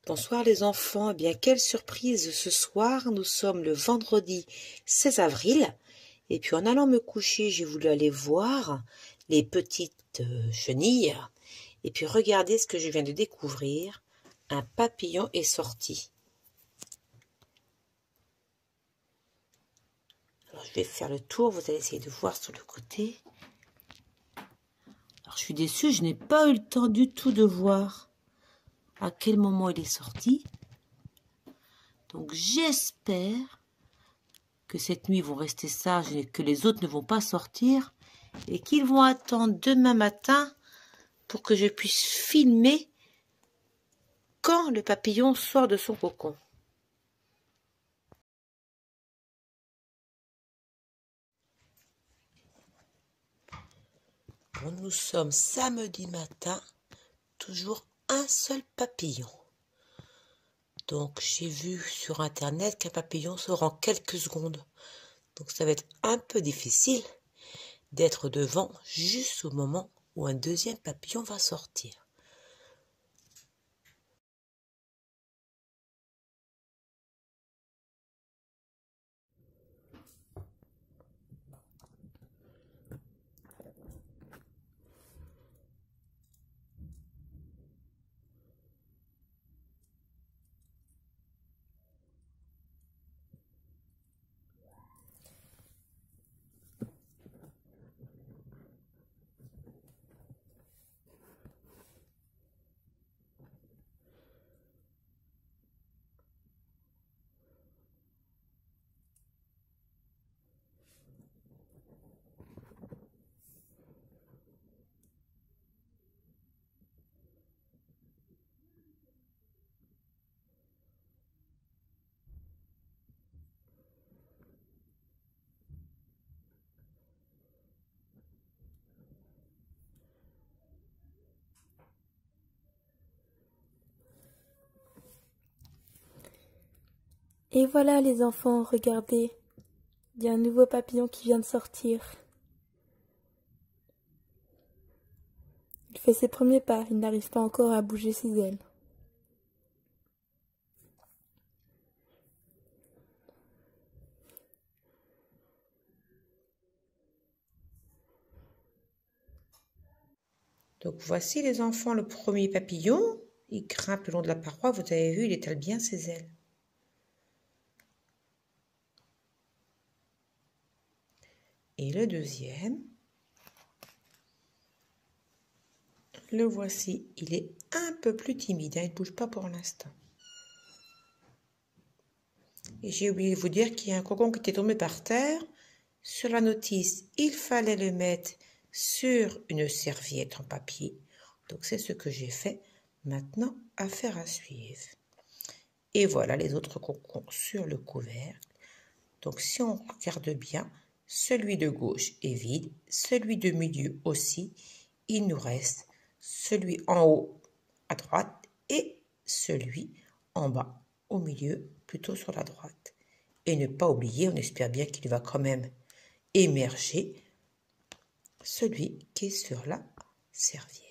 Bonsoir les enfants, eh bien quelle surprise ce soir, nous sommes le vendredi 16 avril et puis en allant me coucher j'ai voulu aller voir les petites chenilles et puis regardez ce que je viens de découvrir, un papillon est sorti. Alors je vais faire le tour, vous allez essayer de voir sur le côté. Alors je suis déçue, je n'ai pas eu le temps du tout de voir à quel moment il est sorti. Donc j'espère que cette nuit ils vont rester sages et que les autres ne vont pas sortir et qu'ils vont attendre demain matin pour que je puisse filmer quand le papillon sort de son cocon. Bon, nous sommes samedi matin, toujours un seul papillon. Donc j'ai vu sur internet qu'un papillon sort en quelques secondes. Donc ça va être un peu difficile d'être devant juste au moment où un deuxième papillon va sortir. Et voilà les enfants, regardez, il y a un nouveau papillon qui vient de sortir. Il fait ses premiers pas, il n'arrive pas encore à bouger ses ailes. Donc voici les enfants le premier papillon, il grimpe le long de la paroi, vous avez vu, il étale bien ses ailes. Et le deuxième, le voici, il est un peu plus timide, il ne bouge pas pour l'instant. Et j'ai oublié de vous dire qu'il y a un cocon qui était tombé par terre. Sur la notice, il fallait le mettre sur une serviette en papier. Donc c'est ce que j'ai fait. Maintenant, affaire à suivre. Et voilà les autres cocons sur le couvercle. Donc si on regarde bien, celui de gauche est vide, celui de milieu aussi. Il nous reste celui en haut à droite et celui en bas au milieu, plutôt sur la droite. Et ne pas oublier, on espère bien qu'il va quand même émerger, celui qui est sur la serviette.